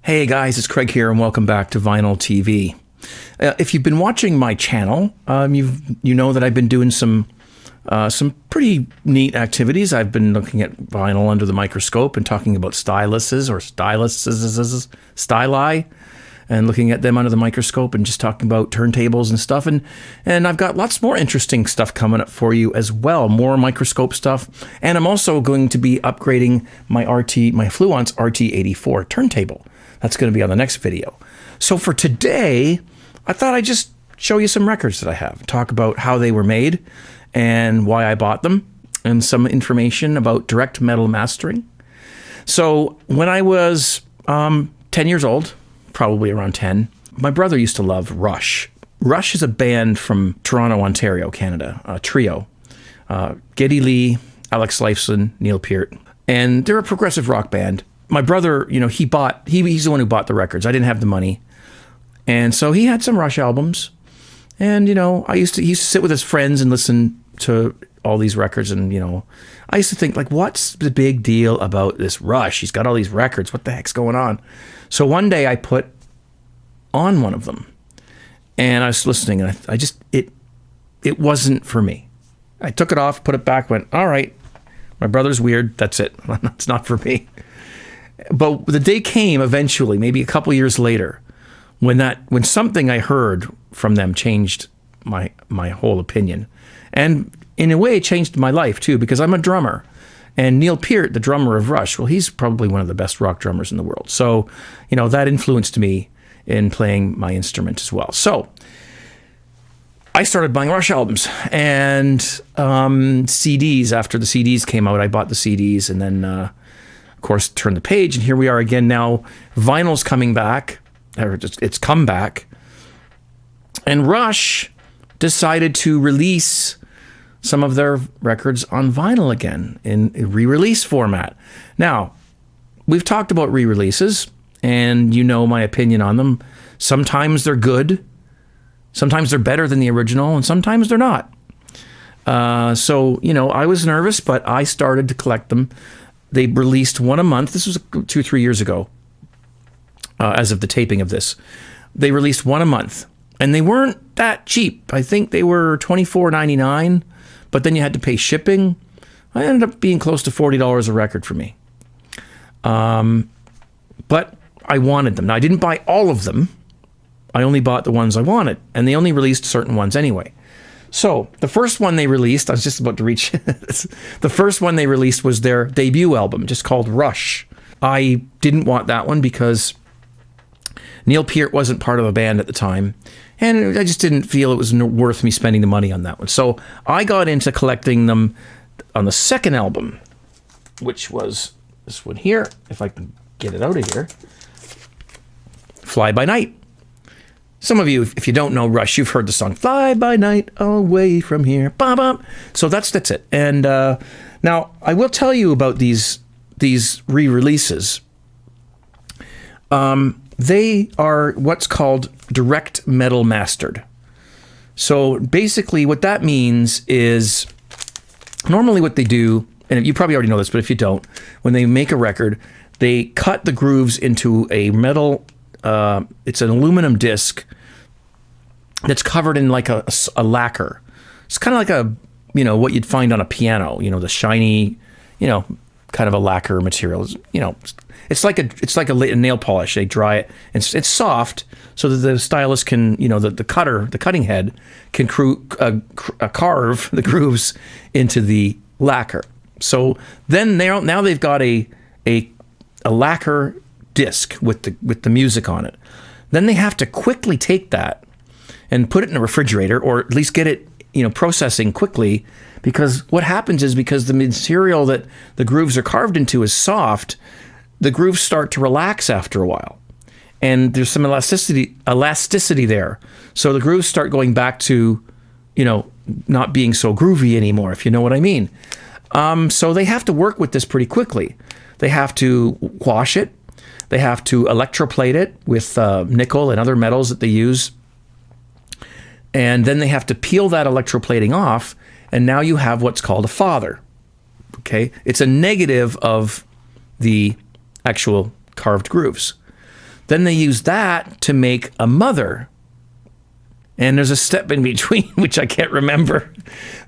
Hey guys, it's Craig here, and welcome back to Vinyl TV. If you've been watching my channel, you know that I've been doing some pretty neat activities. I've been looking at vinyl under the microscope and talking about styluses or styli, and looking at them under the microscope and just talking about turntables and stuff. And I've got lots more interesting stuff coming up for you as well, more microscope stuff. And I'm also going to be upgrading my Fluence RT84 turntable. That's going to be on the next video. So for today, I thought I'd just show you some records that I have, talk about how they were made and why I bought them, and some information about direct metal mastering. So when I was 10 years old, probably around 10, my brother used to love Rush. Rush is a band from Toronto, Ontario, Canada, a trio. Geddy Lee, Alex Lifeson, Neil Peart. And they're a progressive rock band. My brother, he's the one who bought the records. I didn't have the money. And so he had some Rush albums. And, he used to sit with his friends and listen to all these records. And, I used to think, like, what's the big deal about this Rush? He's got all these records. What the heck's going on? So one day I put on one of them. And I was listening, and it wasn't for me. I took it off, put it back, went, all right, my brother's weird. That's it. It's not for me. But the day came eventually, maybe a couple years later, when something I heard from them changed my whole opinion. And in a way, it changed my life too, because I'm a drummer. And Neil Peart, the drummer of Rush, well, he's probably one of the best rock drummers in the world. So, that influenced me in playing my instrument as well. So I started buying Rush albums and CDs. After the CDs came out, I bought the CDs, and then, of course, turned the page, and here we are again now. Vinyl's coming back. It's come back. And Rush decided to release some of their records on vinyl again in re-release format. Now, we've talked about re-releases, and you know my opinion on them. Sometimes they're good. Sometimes they're better than the original, and sometimes they're not. So, I was nervous, but I started to collect them. They released one a month. This was 2-3 years ago, as of the taping of this. They released one a month, and they weren't that cheap. I think they were $24.99, but then you had to pay shipping. I ended up being close to $40 a record for me. But I wanted them. Now, I didn't buy all of them. I only bought the ones I wanted, and they only released certain ones anyway. So the first one they released, I was just about to reach, the first one they released was their debut album, just called Rush. I didn't want that one because Neil Peart wasn't part of the band at the time, and I just didn't feel it was worth me spending the money on that one. So I got into collecting them on the second album, which was this one here, if I can get it out of here, Fly By Night. Some of you, if you don't know Rush, you've heard the song Fly By Night Away From Here. Bum, bum. So that's it. And now I will tell you about these re-releases. They are what's called direct metal mastered. So basically what that means is normally what they do, and you probably already know this, but if you don't, when they make a record, they cut the grooves into a metal, it's an aluminum disc that's covered in like a lacquer. It's kind of like what you'd find on a piano, the shiny, kind of a lacquer material. It's like a nail polish. They dry it, and it's soft, so that the stylus can, the cutting head can carve the grooves into the lacquer. So then now they've got a lacquer disc with the music on it. Then they have to quickly take that and put it in a refrigerator, or at least get it, processing quickly, because what happens is, because the material that the grooves are carved into is soft, the grooves start to relax after a while, and there's some elasticity there. So the grooves start going back to, not being so groovy anymore, if you know what I mean. So they have to work with this pretty quickly. They have to wash it. They have to electroplate it with nickel and other metals that they use. And then they have to peel that electroplating off, and now you have what's called a father. Okay? It's a negative of the actual carved grooves. Then they use that to make a mother. And there's a step in between, which I can't remember.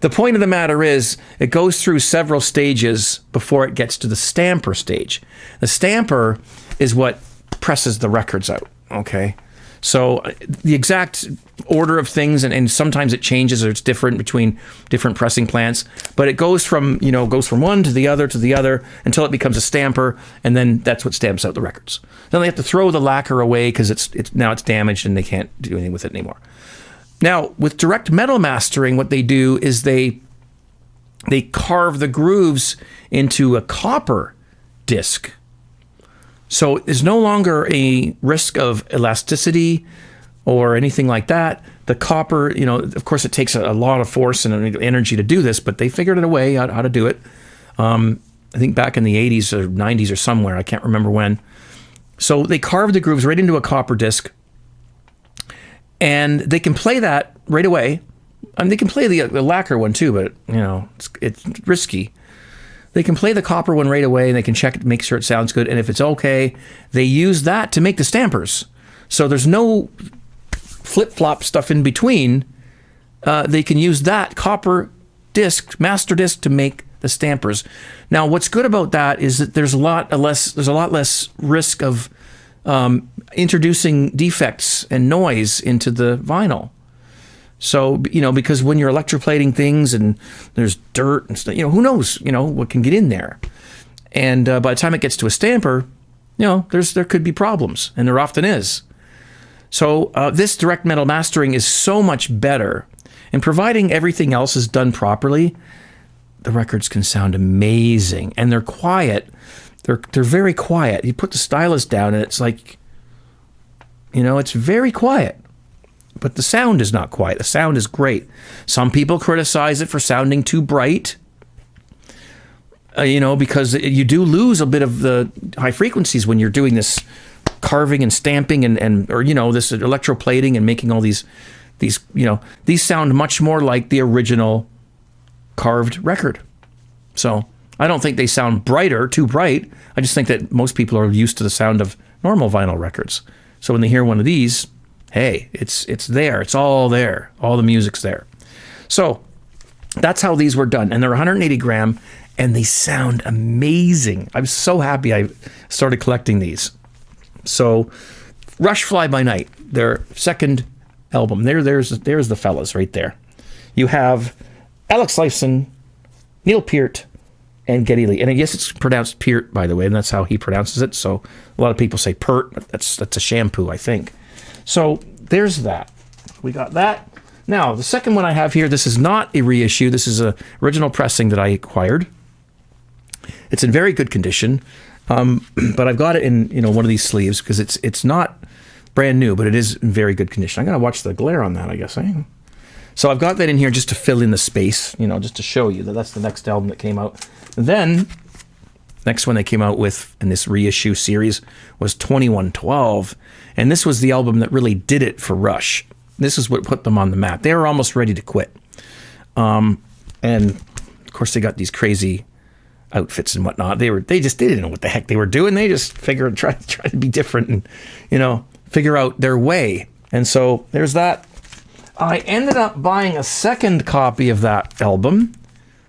The point of the matter is, it goes through several stages before it gets to the stamper stage. The stamper is what presses the records out, okay? So the exact order of things, and sometimes it changes, or it's different between different pressing plants, but it goes from, goes from one to the other until it becomes a stamper, and then that's what stamps out the records. Then they have to throw the lacquer away because it's now damaged and they can't do anything with it anymore. Now, with direct metal mastering, what they do is they carve the grooves into a copper disc. So there's no longer a risk of elasticity or anything like that. The copper, of course, it takes a lot of force and energy to do this, but they figured out a way how to do it. I think back in the 80s or 90s or somewhere, I can't remember when. So they carved the grooves right into a copper disc. And they can play that right away. I mean, they can play the lacquer one too, but it's risky. They can play the copper one right away, and they can check it, make sure it sounds good. And if it's okay, they use that to make the stampers. So there's no flip-flop stuff in between. They can use that copper disc, master disc, to make the stampers. Now, what's good about that is that there's a lot less risk of introducing defects and noise into the vinyl. So, because when you're electroplating things and there's dirt and stuff, who knows, what can get in there. And by the time it gets to a stamper, there could be problems, and there often is. So this direct metal mastering is so much better. And providing everything else is done properly, the records can sound amazing. And they're quiet. They're very quiet. You put the stylus down and it's like, it's very quiet. But the sound is not quiet. The sound is great. Some people criticize it for sounding too bright, because you do lose a bit of the high frequencies when you're doing this carving and stamping or this electroplating and making all these sound much more like the original carved record. So I don't think they sound too bright. I just think that most people are used to the sound of normal vinyl records. So when they hear one of these, hey, it's there. It's all there. All the music's there. So that's how these were done. And they're 180 gram, and they sound amazing. I'm so happy I started collecting these. So Rush Fly By Night, their second album. There's the fellas right there. You have Alex Lifeson, Neil Peart, and Geddy Lee. And I guess it's pronounced Peart, by the way, and that's how he pronounces it. So a lot of people say Pert, but that's a shampoo, I think. So there's that. We got that. Now, the second one I have here, this is not a reissue. This is an original pressing that I acquired. It's in very good condition, but I've got it in one of these sleeves because it's not brand new, but it is in very good condition. I'm going to watch the glare on that, I guess. So I've got that in here just to fill in the space, just to show you that that's the next album that came out. Then, next one they came out with in this reissue series was 2112, and this was the album that really did it for Rush. This is what put them on the map. They were almost ready to quit. And, of course, they got these crazy outfits and whatnot. They didn't know what the heck they were doing. They just figured, try to be different and, figure out their way. And so there's that. I ended up buying a second copy of that album.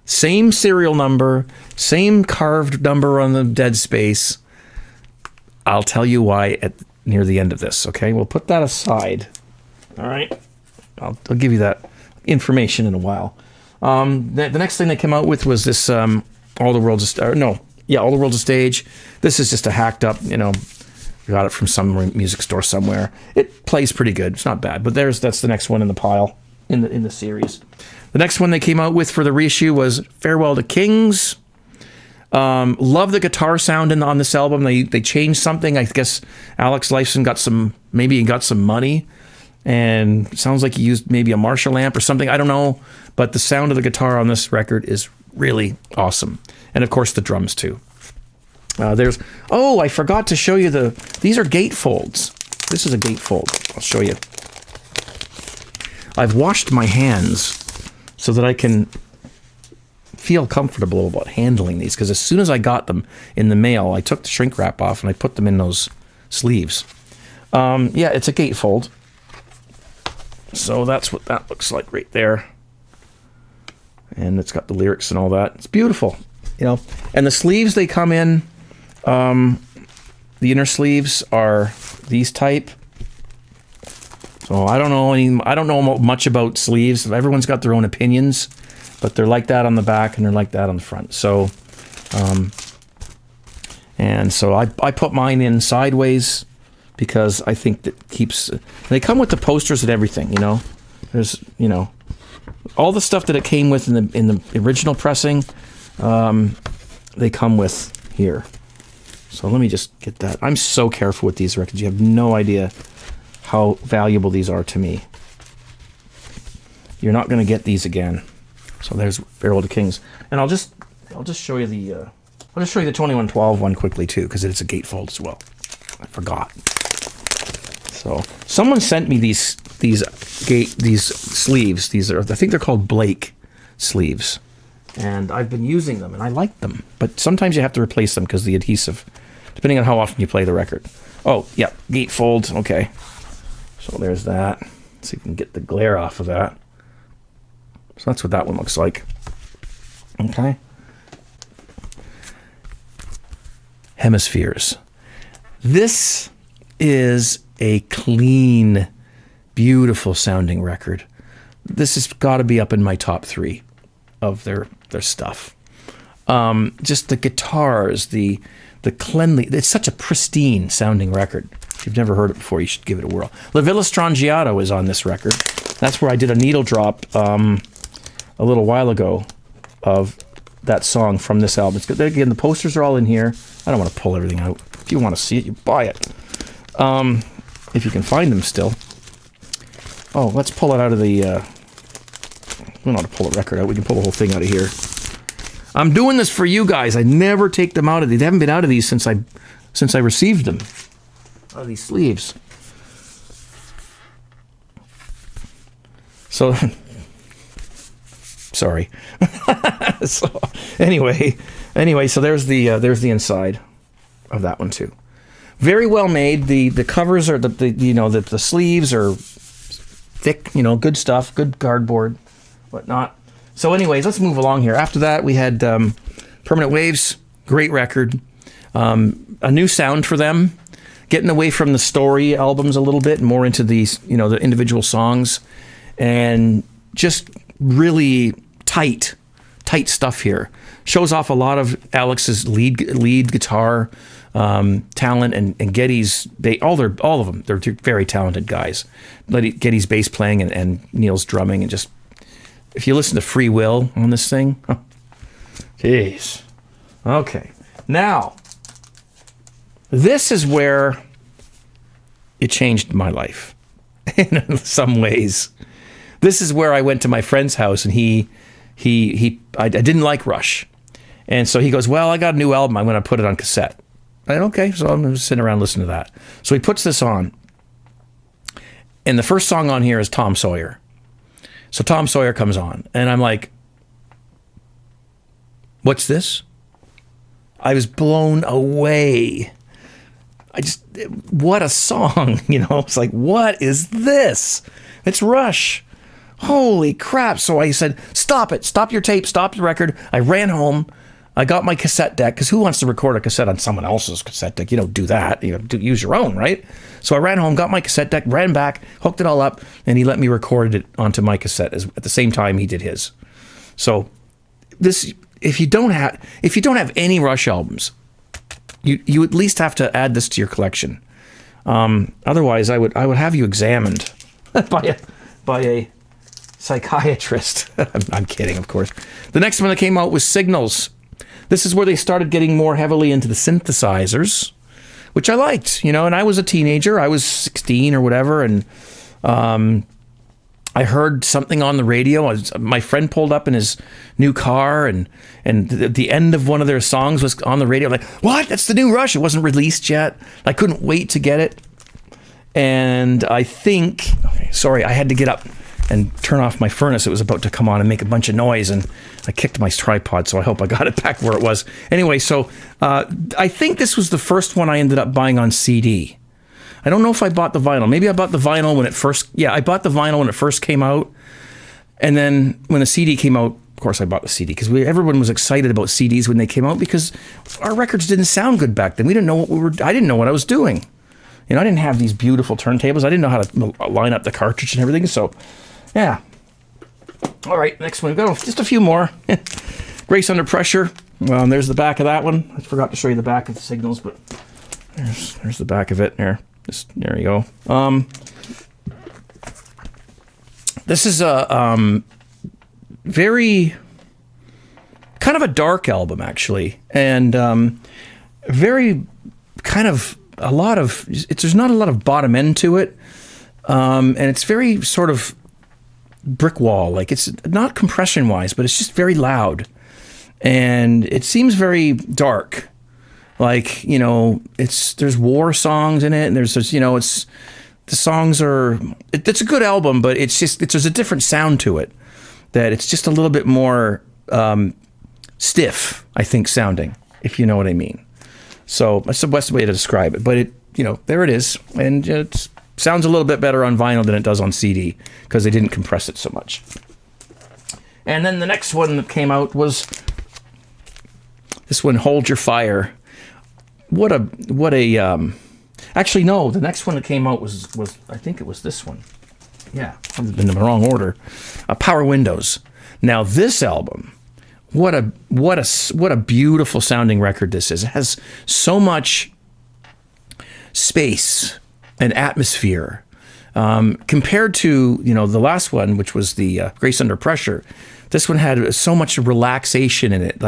Same serial number, same carved number on the dead space. I'll tell you why near the end of this, okay? We'll put that aside. All right? I'll give you that information in a while. The next thing they came out with was this All the World's a Stage. This is just a hacked up, got it from some music store somewhere. It plays pretty good. It's not bad. But that's the next one in the pile in the series. The next one they came out with for the reissue was Farewell to Kings. Love the guitar sound on this album. They changed something. I guess Alex Lifeson got some money, and it sounds like he used maybe a Marshall amp or something. I don't know, but the sound of the guitar on this record is really awesome, and of course the drums too. I forgot to show you these are gatefolds. This is a gatefold. I'll show you. I've washed my hands so that I can feel comfortable about handling these, because as soon as I got them in the mail, I took the shrink wrap off and I put them in those sleeves. Yeah, it's a gatefold. So that's what that looks like right there. And it's got the lyrics and all that. It's beautiful, you know. And the sleeves they come in, the inner sleeves are these type. So I don't know much about sleeves. Everyone's got their own opinions, but they're like that on the back and they're like that on the front. So, and so I put mine in sideways because I think that keeps. They come with the posters and everything, you know. There's, you know, all the stuff that it came with in the original pressing. They come with here. So let me just get that. I'm so careful with these records. You have no idea how valuable these are to me. You're not going to get these again. So there's Barrel of the Kings, and I'll just show you the 2112 one quickly too, because it's a gatefold as well. I forgot. So someone sent me these sleeves. These are, I think they're called Blake sleeves, and I've been using them and I like them. But sometimes you have to replace them because the adhesive, depending on how often you play the record. Oh yeah, gatefold. Okay. So there's that. Let's see if we can get the glare off of that. So that's what that one looks like. Okay. Hemispheres. This is a clean, beautiful sounding record. This has got to be up in my top 3 of their stuff. Just the guitars, the cleanly. It's such a pristine sounding record. If you've never heard it before, you should give it a whirl. La Villa Strangiato is on this record. That's where I did a needle drop a little while ago of that song from this album. It's good. Again, the posters are all in here. I don't want to pull everything out. If you want to see it, you buy it. If you can find them still. Oh, let's pull it out of the... we don't know how to pull a record out. We can pull the whole thing out of here. I'm doing this for you guys. I never take them out of these. They haven't been out of these since I received them. Out of these sleeves. So... Sorry. So anyway, so there's the inside of that one too. Very well made. The covers are the sleeves are thick, you know, good stuff, good cardboard, whatnot. So anyways, let's move along here. After that, we had Permanent Waves, great record, a new sound for them, getting away from the story albums a little bit and more into these, you know, the individual songs, and just really tight stuff here. Shows off a lot of Alex's lead guitar talent and Geddy's. All of them. They're very talented guys. Geddy's bass playing and Neil's drumming, and just if you listen to Free Will on this thing, jeez. Okay, now this is where it changed my life in some ways. This is where I went to my friend's house, and I didn't like Rush. And so he goes, well, I got a new album. I'm going to put it on cassette. I said, okay, so I'm going to sit around listening to that. So he puts this on. And the first song on here is Tom Sawyer. So Tom Sawyer comes on. And I'm like, what's this? I was blown away. What a song, you know? It's like, what is this? It's Rush. Holy crap. So I said, stop it. Stop your tape. Stop the record. I ran home. I got my cassette deck, because who wants to record a cassette on someone else's cassette deck? You don't do that. You know, use your own, right? So I ran home, got my cassette deck, ran back, hooked it all up, and he let me record it onto my cassette at the same time he did his. So this, if you don't have any Rush albums, you at least have to add this to your collection. Otherwise, I would have you examined by a psychiatrist. I'm kidding, of course. The next one that came out was Signals. This is where they started getting more heavily into the synthesizers, which I liked, you know, and I was a teenager. I was 16 or whatever, and I heard something on the radio. My friend pulled up in his new car, and the end of one of their songs was on the radio. Like, what? That's the new Rush. It wasn't released yet. I couldn't wait to get it. And I think, I had to get up and turn off my furnace. It was about to come on and make a bunch of noise, and I kicked my tripod, so I hope I got it back where it was. Anyway, so I think this was the first one I ended up buying on CD. I don't know if I bought the vinyl. Maybe I bought the vinyl when it first, I bought the vinyl when it first came out. And then when the CD came out, of course I bought the CD because everyone was excited about CDs when they came out because our records didn't sound good back then. We didn't know I didn't know what I was doing. I didn't have these beautiful turntables. I didn't know how to line up the cartridge and everything. So, yeah. All right, next one. We've got just a few more. Grace Under Pressure. Well, and there's the back of that one. I forgot to show you the back of the signals, but there's the back of it. There you go. This is a very kind of a dark album, actually, and very kind of there's not a lot of bottom end to it, and it's very sort of brick wall. Like, it's not compression wise, but it's just very loud, and it seems very dark. Like, there's war songs in it, and there's it's the songs are. It's a good album, but there's a different sound to it. That it's just a little bit more stiff, I think, sounding, if you know what I mean. So that's the best way to describe it. But there it is, and it sounds a little bit better on vinyl than it does on CD because they didn't compress it so much. And then the next one that came out was this one, "Hold Your Fire." Actually, no, the next one that came out was I think it was this one. Yeah, I'm in the wrong order. Power Windows. Now this album, what a beautiful sounding record this is. It has so much space and atmosphere compared to the last one, which was the Grace Under Pressure. This one had so much relaxation in it,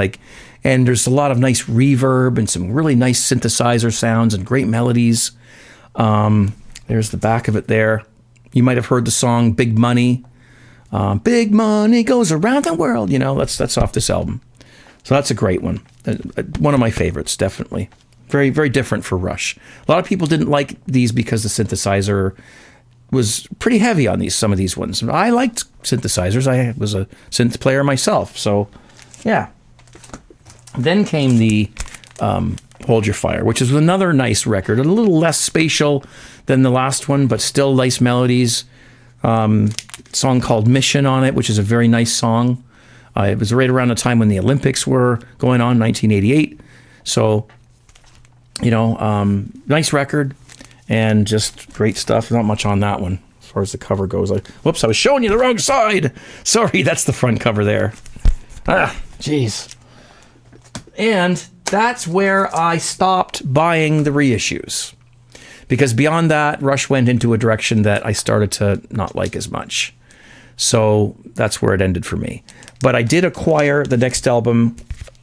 and there's a lot of nice reverb and some really nice synthesizer sounds and great melodies. There's the back of it there. You might have heard the song "Big Money." Big money goes around the world. That's off this album. So that's a great one. One of my favorites, definitely. Very, very different for Rush. A lot of people didn't like these because the synthesizer was pretty heavy on some of these ones. I liked synthesizers. I was a synth player myself. So, yeah. Then came the "Hold Your Fire," which is another nice record. A little less spatial than the last one, but still nice melodies. Song called "Mission" on it, which is a very nice song. It was right around the time when the Olympics were going on, 1988. So, nice record and just great stuff. Not much on that one as far as the cover goes. Whoops, I was showing you the wrong side. Sorry, that's the front cover there. Jeez. And that's where I stopped buying the reissues. Because beyond that, Rush went into a direction that I started to not like as much. So that's where it ended for me. But I did acquire the next album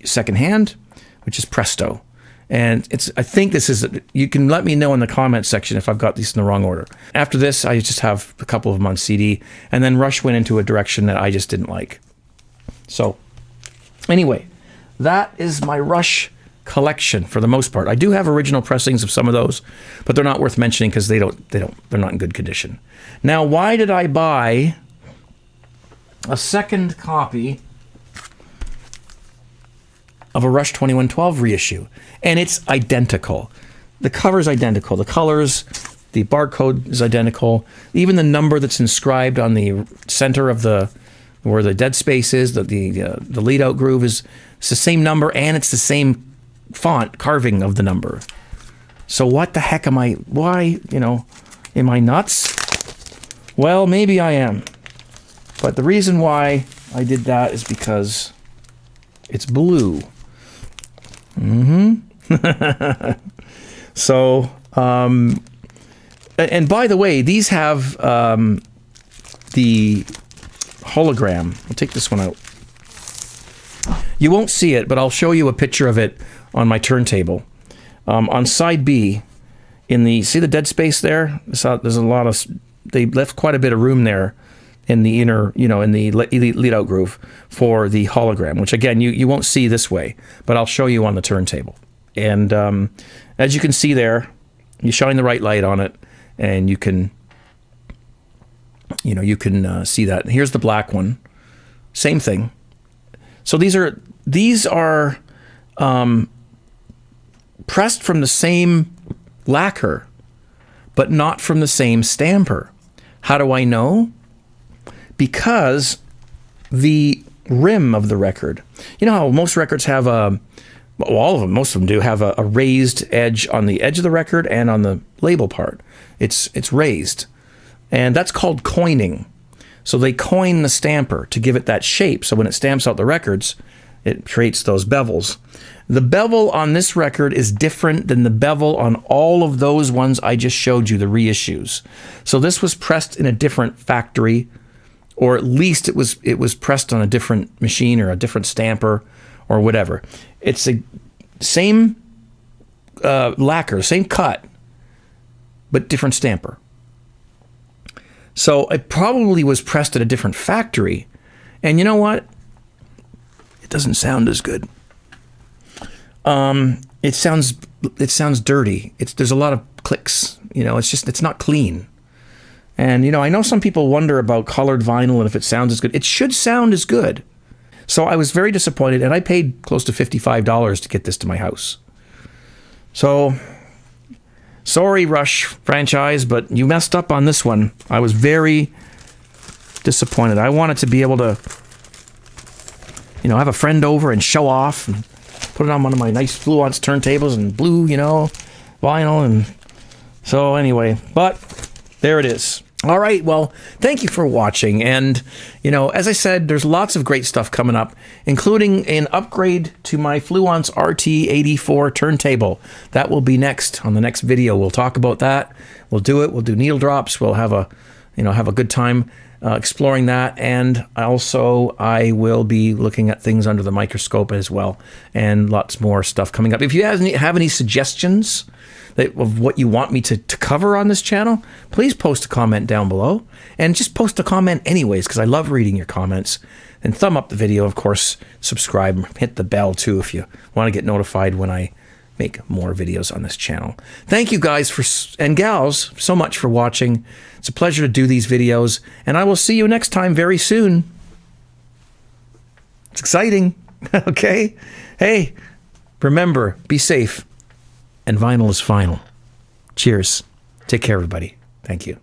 secondhand, which is Presto. And I think this is, you can let me know in the comment section if I've got these in the wrong order. After this, I just have a couple of them on CD. And then Rush went into a direction that I just didn't like. So anyway, that is my Rush collection for the most part. I do have original pressings of some of those, but they're not worth mentioning because they're not in good condition. Now, why did I buy a second copy of a Rush 2112 reissue? And it's identical. The cover's identical. The colors, the barcode is identical. Even the number that's inscribed on the center of where the dead space is, the lead out groove it's the same number, and it's the same font carving of the number. So what the heck why, am I nuts? Well, maybe I am. But the reason why I did that is because it's blue. So, and by the way, these have the hologram. I'll take this one out. You won't see it, but I'll show you a picture of it on my turntable. On side B, see the dead space there? There's a lot of, they left quite a bit of room there in the inner, in the lead out groove for the hologram, which again, you won't see this way, but I'll show you on the turntable. And as you can see there, you shine the right light on it, and you can see that. Here's the black one, same thing. So these are pressed from the same lacquer, but not from the same stamper. How do I know? Because the rim of the record, you know how most records have all of them, most of them do have a raised edge on the edge of the record and on the label part. It's raised. And that's called coining. So they coin the stamper to give it that shape. So when it stamps out the records, it creates those bevels. The bevel on this record is different than the bevel on all of those ones I just showed you, the reissues. So this was pressed in a different factory, or at least it was pressed on a different machine or a different stamper or whatever. It's the same lacquer, same cut, but different stamper. So it probably was pressed at a different factory. And you know what? It doesn't sound as good. It sounds dirty. There's a lot of clicks. You know, it's not clean. And, you know, I know some people wonder about colored vinyl and if it sounds as good. It should sound as good. So I was very disappointed, and I paid close to $55 to get this to my house. So, sorry, Rush franchise, but you messed up on this one. I was very disappointed. I wanted to be able to, you know, have a friend over and show off and put it on one of my nice Fluence turntables and blue, you know, vinyl. And so anyway, but there it is. All right, well, thank you for watching. And, you know, as I said, there's lots of great stuff coming up, including an upgrade to my Fluence RT84 turntable. That will be next on the next video. We'll talk about that. We'll do it. We'll do needle drops. We'll have a good time exploring that. And also, I will be looking at things under the microscope as well, and lots more stuff coming up. If you have any suggestions of what you want me to cover on this channel, please post a comment down below, and just post a comment anyways, because I love reading your comments. And thumb up the video, of course, subscribe, hit the bell too if you want to get notified when I make more videos on this channel. Thank you guys and gals so much for watching. It's a pleasure to do these videos, and I will see you next time very soon. It's exciting. Okay? Hey, remember, be safe. And vinyl is final. Cheers. Take care, everybody. Thank you.